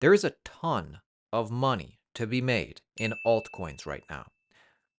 There is a ton of money to be made in altcoins right now.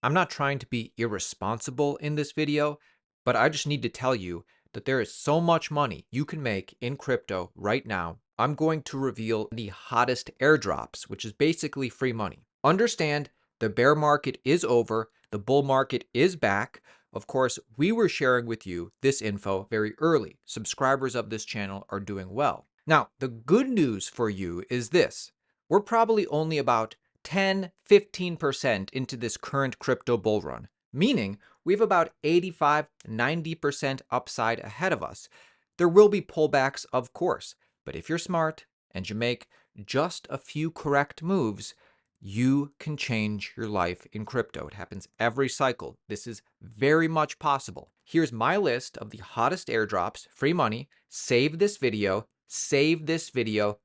I'm not trying to be irresponsible in this video, but I just need to tell you that there is so much money you can make in crypto right now. I'm going to reveal the hottest airdrops, which is basically free money. Understand the bear market is over, the bull market is back. Of course, we were sharing with you this info very early. Subscribers of this channel are doing well. Now, the good news for you is this. We're probably only about 10, 15% into this current crypto bull run, meaning we have about 85, 90% upside ahead of us. There will be pullbacks, of course, but if you're smart and you make just a few correct moves, you can change your life in crypto. It happens every cycle. This is very much possible. Here's my list of the hottest airdrops, free money. Save this video,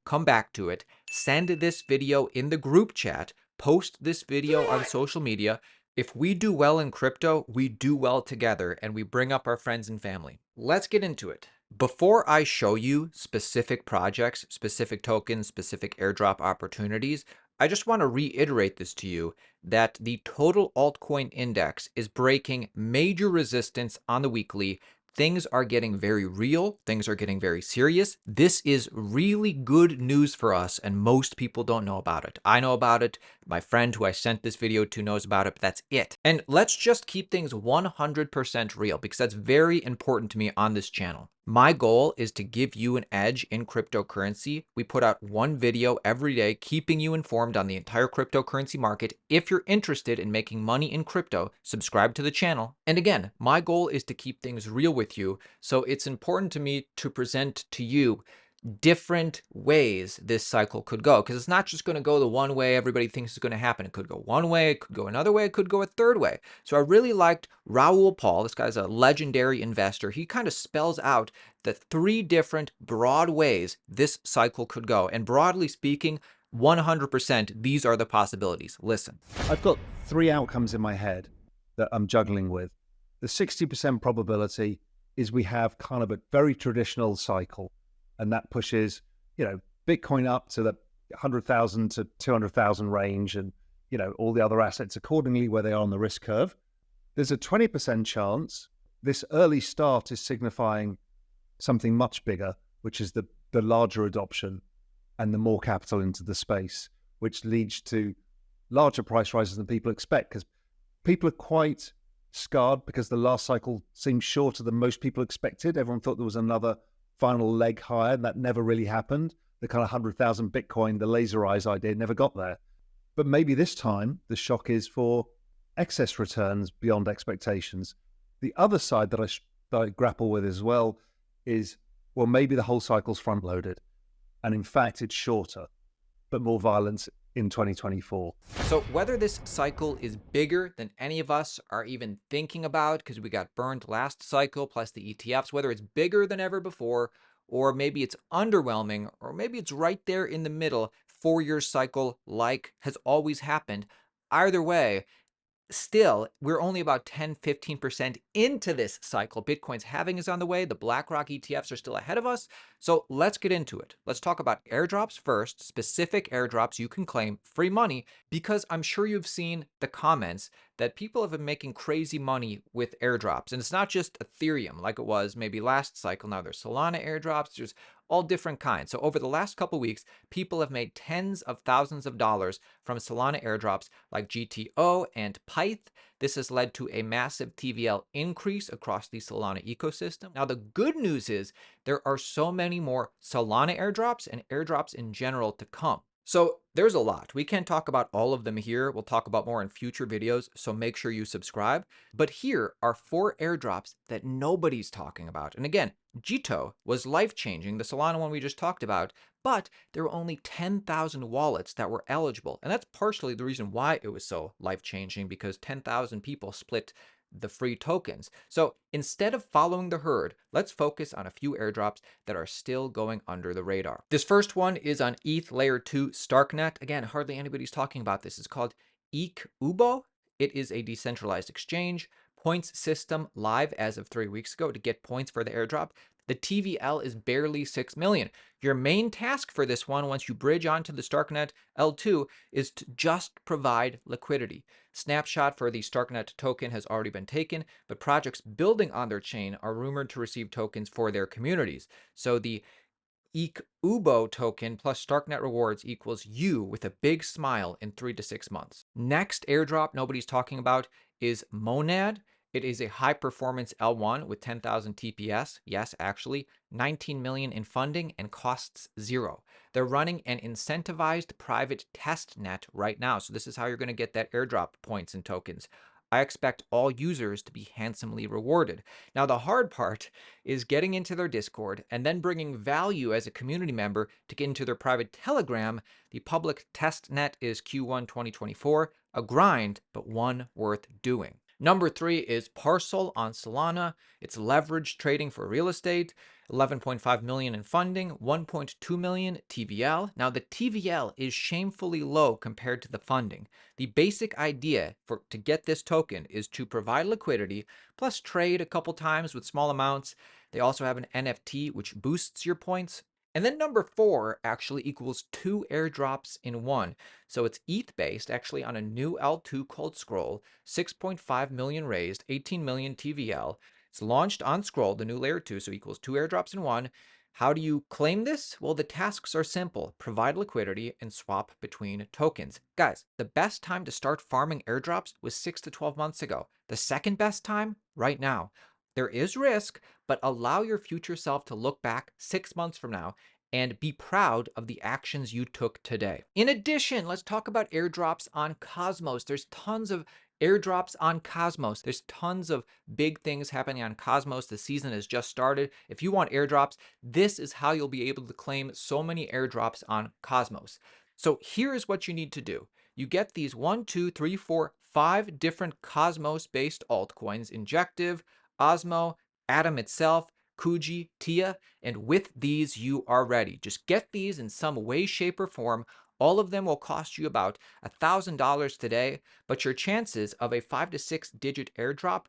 come back to it, send this video in the group chat, post this video on social media. If we do well in crypto, we do well together and we bring up our friends and family. Let's get into it. Before I show you specific projects, specific tokens, specific airdrop opportunities, I just want to reiterate this to you that the total altcoin index is breaking major resistance on the weekly. Things are getting very real. Things are getting very serious. This is really good news for us, and most people don't know about it. I know about it. My friend who I sent this video to knows about it, but that's it. And let's just keep things 100% real because that's very important to me on this channel. My goal is to give you an edge in cryptocurrency. We put out one video every day, keeping you informed on the entire cryptocurrency market. If you're interested in making money in crypto, subscribe to the channel. And again, my goal is to keep things real with you. So it's important to me to present to you different ways this cycle could go, because it's not just going to go the one way everybody thinks is going to happen. It could go one way, it could go another way, it could go a third way. So I really liked Raoul Paul. This guy's a legendary investor. He kind of spells out the three different broad ways this cycle could go. And broadly speaking, 100%, these are the possibilities. Listen. I've got three outcomes in my head that I'm juggling with. The 60% probability is we have kind of a very traditional cycle, and that pushes, Bitcoin up to the 100,000 to 200,000 range, and, all the other assets accordingly where they are on the risk curve. There's a 20% chance this early start is signifying something much bigger, which is the larger adoption and the more capital into the space, which leads to larger price rises than people expect, because people are quite scarred because the last cycle seemed shorter than most people expected. Everyone thought there was another final leg higher, and that never really happened. The kind of 100,000 Bitcoin, the laser eyes idea never got there. But maybe this time the shock is for excess returns beyond expectations. The other side that I grapple with as well is, well, maybe the whole cycle's front loaded, and in fact it's shorter, but more violent in 2024. So whether this cycle is bigger than any of us are even thinking about, because we got burned last cycle, plus the ETFs, whether it's bigger than ever before, or maybe it's underwhelming, or maybe it's right there in the middle, 4-year cycle like has always happened, either way, still, we're only about 10, 15% into this cycle. Bitcoin's halving is on the way. The BlackRock ETFs are still ahead of us. So let's get into it. Let's talk about airdrops first, specific airdrops you can claim free money, because I'm sure you've seen the comments that people have been making crazy money with airdrops. And it's not just Ethereum like it was maybe last cycle. Now there's Solana airdrops. There's all different kinds. So over the last couple weeks, people have made tens of thousands of dollars from Solana airdrops like GTO and Pyth. This has led to a massive TVL increase across the Solana ecosystem. Now, the good news is there are so many more Solana airdrops and airdrops in general to come. So there's a lot. We can't talk about all of them here. We'll talk about more in future videos, so make sure you subscribe. But here are 4 airdrops that nobody's talking about. And again, Jito was life-changing, the Solana one we just talked about, but there were only 10,000 wallets that were eligible. And that's partially the reason why it was so life-changing, because 10,000 people split the free tokens. So instead of following the herd, let's focus on a few airdrops that are still going under the radar. This first one is on ETH Layer 2 Starknet. Again, hardly anybody's talking about this. It's called EEK-UBO. It is a decentralized exchange. Points system live as of 3 weeks ago to get points for the airdrop. The TVL is barely 6 million. Your main task for this one, once you bridge onto the Starknet L2, is to just provide liquidity. Snapshot for the Starknet token has already been taken, but projects building on their chain are rumored to receive tokens for their communities. So the EEK token plus Starknet rewards equals you with a big smile in 3 to 6 months. Next airdrop nobody's talking about is Monad. It is a high performance L1 with 10,000 TPS. Yes, actually, 19 million in funding and costs zero. They're running an incentivized private test net right now. So this is how you're going to get that airdrop points and tokens. I expect all users to be handsomely rewarded. Now, the hard part is getting into their Discord and then bringing value as a community member to get into their private Telegram. The public test net is Q1 2024, a grind, but one worth doing. Number 3 is Parcel on Solana. It's leverage trading for real estate. 11.5 million in funding, 1.2 million TVL. Now the TVL is shamefully low compared to the funding. The basic idea to get this token is to provide liquidity plus trade a couple times with small amounts. They also have an NFT which boosts your points. And then number 4 actually equals 2 airdrops in one. So it's ETH based, actually on a new L2 cold scroll, 6.5 million raised, 18 million TVL. It's launched on Scroll, the new layer 2, so equals 2 airdrops in one. How do you claim this? Well, the tasks are simple. Provide liquidity and swap between tokens. Guys, the best time to start farming airdrops was 6 to 12 months ago. The second best time, right now. There is risk, but allow your future self to look back 6 months from now and be proud of the actions you took today. In addition, let's talk about airdrops on Cosmos. There's tons of airdrops on Cosmos. There's tons of big things happening on Cosmos. The season has just started. If you want airdrops, this is how you'll be able to claim so many airdrops on Cosmos. So here is what you need to do. You get these 1, 2, 3, 4, 5 different Cosmos-based altcoins: Injective, Osmo, Atom itself, Kuji, Tia, and with these you are ready. Just get these in some way, shape, or form. All of them will cost you about $1,000 today, but your chances of a 5 to 6 digit airdrop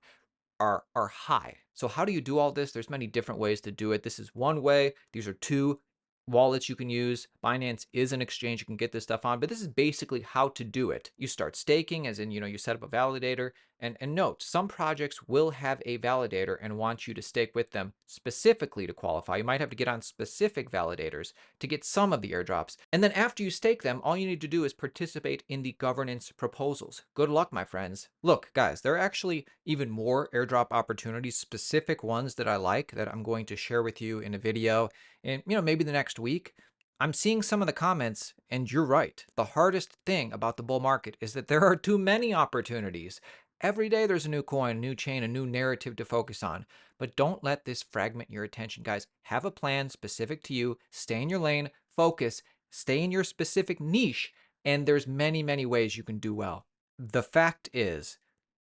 are high. So how do you do all this? There's many different ways to do it. This is one way. These are 2 wallets you can use. Binance is an exchange you can get this stuff on, but this is basically how to do it. You start staking, as in, you set up a validator. And note, some projects will have a validator and want you to stake with them specifically to qualify. You might have to get on specific validators to get some of the airdrops. And then after you stake them, all you need to do is participate in the governance proposals. Good luck, my friends. Look, guys, there are actually even more airdrop opportunities, specific ones that I like, that I'm going to share with you in a video. And, maybe the next week. I'm seeing some of the comments, and you're right. The hardest thing about the bull market is that there are too many opportunities. Every day there's a new coin, a new chain, a new narrative to focus on. But don't let this fragment your attention, guys. Have a plan specific to you. Stay in your lane, focus, stay in your specific niche, and there's many, many ways you can do well. The fact is,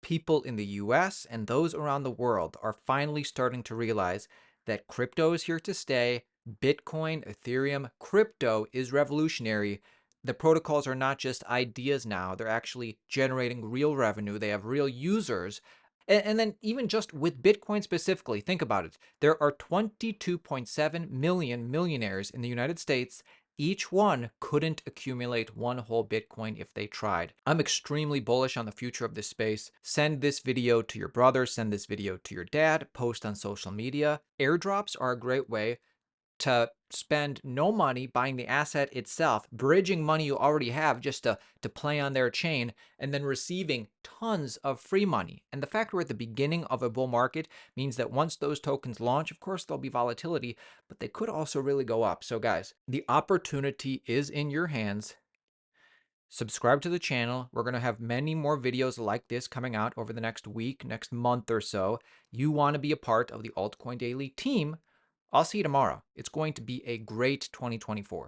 people in the US and those around the world are finally starting to realize that crypto is here to stay. Bitcoin, Ethereum, crypto is revolutionary. The protocols are not just ideas now, they're actually generating real revenue. They have real users. And then, even just with Bitcoin specifically, think about it. There are 22.7 million millionaires in the United States. Each one couldn't accumulate one whole Bitcoin if they tried. I'm extremely bullish on the future of this space. Send this video to your brother, send this video to your dad, post on social media. Airdrops are a great way to spend no money buying the asset itself, bridging money you already have just to play on their chain, and then receiving tons of free money. And the fact we're at the beginning of a bull market means that once those tokens launch, of course, there'll be volatility, but they could also really go up. So guys, the opportunity is in your hands. Subscribe to the channel. We're going to have many more videos like this coming out over the next week, next month or so. You want to be a part of the Altcoin Daily team. I'll see you tomorrow. It's going to be a great 2024.